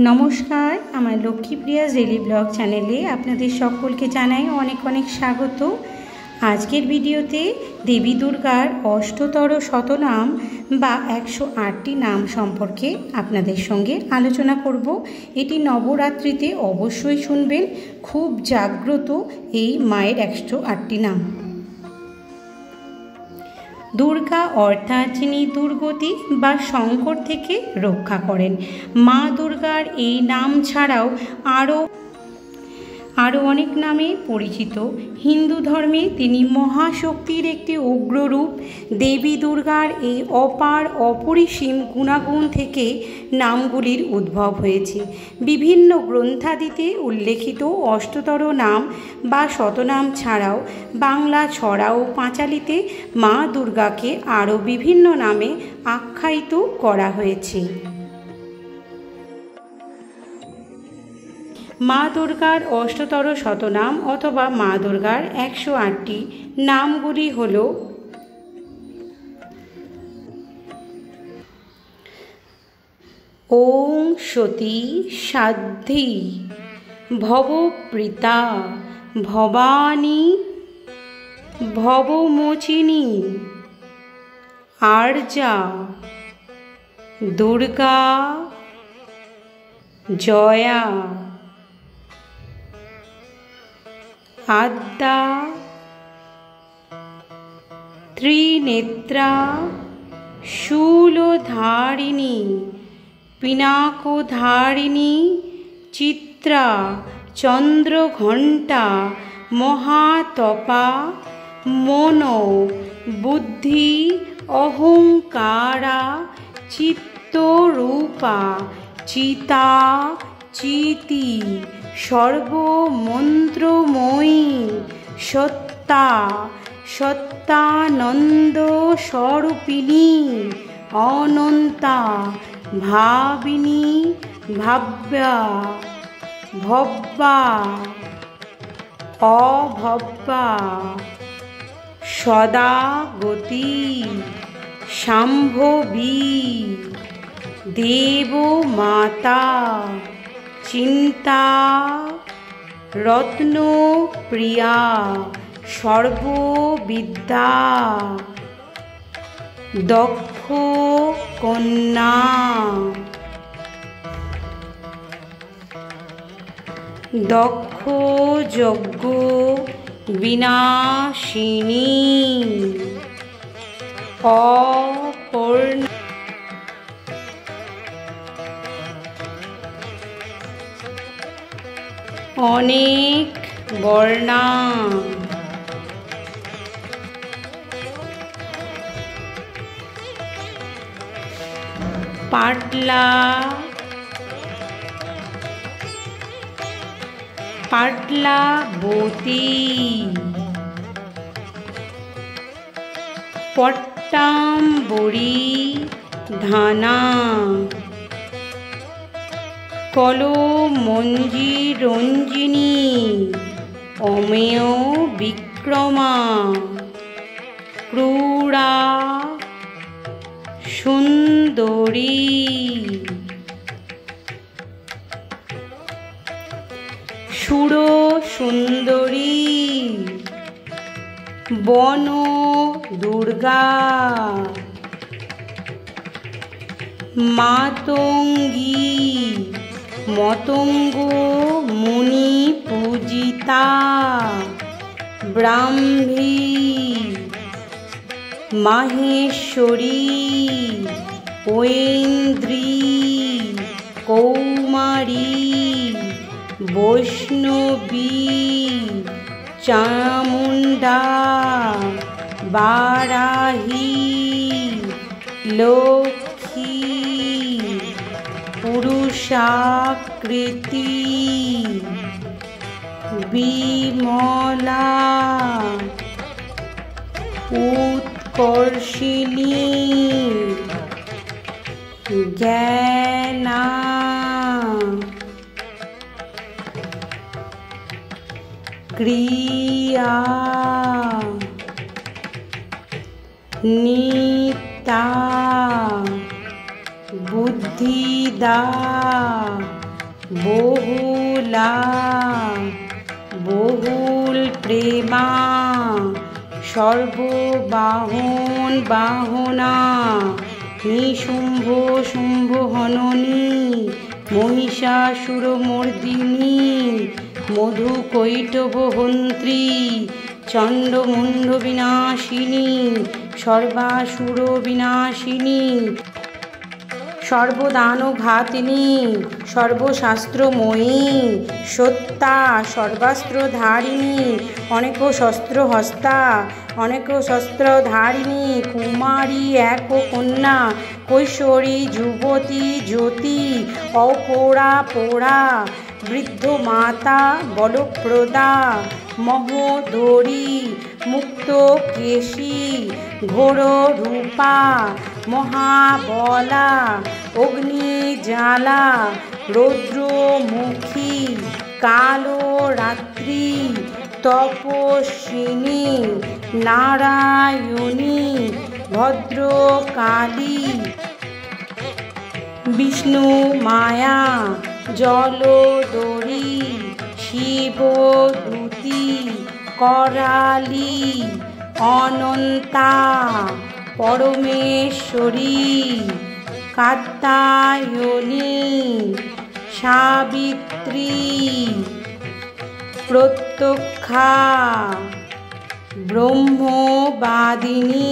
নমস্কার, আমার Lakshmipriya daily blog চ্যানেলে আপনাদের সকলকে জানাই অনেক অনেক স্বাগত। আজকের ভিডিওতে দেবী দুর্গার অষ্টতর শতনাম বা 108টি নাম সম্পর্কে আপনাদের সঙ্গে আলোচনা করব। এটি নবরাত্রিতে অবশ্যই শুনবেন, খুব জাগ্রত এই মায়ের 108টি নাম। দুর্গা অর্থাৎ যিনি দুর্গতি বা সংকট থেকে রক্ষা করেন। মা দুর্গার এই নাম ছাড়াও আরও অনেক নামে পরিচিত। হিন্দু ধর্মে তিনি মহাশক্তির একটি উগ্ররূপ। দেবী দুর্গার এই অপার অপরিসীম গুণাগুণ থেকে নামগুলির উদ্ভব হয়েছে। বিভিন্ন গ্রন্থাদিতে উল্লেখিত অষ্টতর নাম বা শতনাম ছাড়াও বাংলা ছড়া ও পাঁচালীতে মা দুর্গাকে আরও বিভিন্ন নামে আখ্যায়িত করা হয়েছে। মা দুর্গার অষ্টতর শতনাম অথবা মা দুর্গার 108টি নামগুলি হল: ওং সতী সাধ্বী ভবপ্রীতা ভবানী ভবমোচিনী আর্যা দুর্গা জয়া আদ্যা ত্রিনেত্রা শূলধারিণী পিনাকধারিণী চিত্রা চন্দ্রঘণ্টা মহাতপা মনো বুদ্ধি অহংকারা চিত্তরূপা চিতা চিতি সর্বমন্ত্রময়ী সত্তা সত্যানন্দ স্বরূপিণী অনন্তা ভাবিনী ভাব্যা ভব্যা অভব্যা সদাগতি শাম্ভবী দেবমাতা চিন্তা রত্নপ্রিয়া সর্ববিদ্যা দক্ষ কন্যা দক্ষ যজ্ঞ বিনাশিনী অপর্ণা অনেক বর্ণা পাটলা পাটলাবতী পট্টাম্বরী ধানা কলমঞ্জি রঞ্জিনী অমেয় বিক্রমা ক্রূরা সুন্দরী সুর সুন্দরী বন দুর্গা মাতঙ্গী মতঙ্গ মুনি পূজিতা ব্রাহ্মী মাহেশ্বরী ঐন্দ্রী কৌমারী বৈষ্ণবী চামুণ্ডা বারাহী লক্ষ্মী পুরুষাকৃতি বিমলা উৎকর্ষিণী জ্ঞানা ক্রিয়া নিতা বুদ্ধিদা বহুলা বহুল প্রেমা সর্ববাহন বাহনা নিশুম্ভ শুম্ভ হননী মহিষাসুরমর্দিনী মধুকৈটবহন্ত্রী চণ্ডমুণ্ড বিনাশিনী সর্বাসুর বিনাশিনী সর্বদানঘাতিনী সর্বশাস্ত্রময়ী সত্যা সর্বাস্ত্রধারিণী অনেক শস্ত্রহস্তা অনেক শস্ত্রধারিণী কুমারী এক কন্যা কৈশোরী যুবতী জ্যোতি অপরা পোড়া বৃদ্ধ মাতা বলপ্রদা মহোদরী মুক্ত কেশী ঘোর রূপা মহাবলা অগ্নিজ্বালা রৌদ্রমুখী কালো রাত্রি তপস্বিনী নারায়ণী ভদ্রকালী বিষ্ণু মায়া জলদরী শিবদূতী করালী অনন্তা পরমেশ্বরী কাত্যায়নী সাবিত্রী প্রত্যক্ষা ব্রহ্মবাদিনী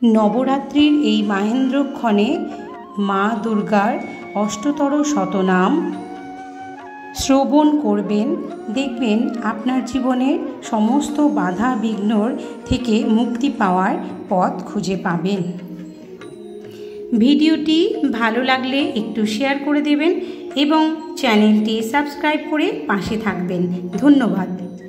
নবরাত্রির এই মাহেন্দ্রক্ষণে মা দুর্গার অষ্টতর শতনাম শ্রবণ করবেন, দেখবেন আপনার জীবনের সমস্ত বাধা বিঘ্নর থেকে মুক্তি পাওয়ার পথ খুঁজে পাবেন। ভিডিওটি ভালো লাগলে একটু শেয়ার করে দেবেন এবং চ্যানেলটি সাবস্ক্রাইব করে পাশে থাকবেন। ধন্যবাদ।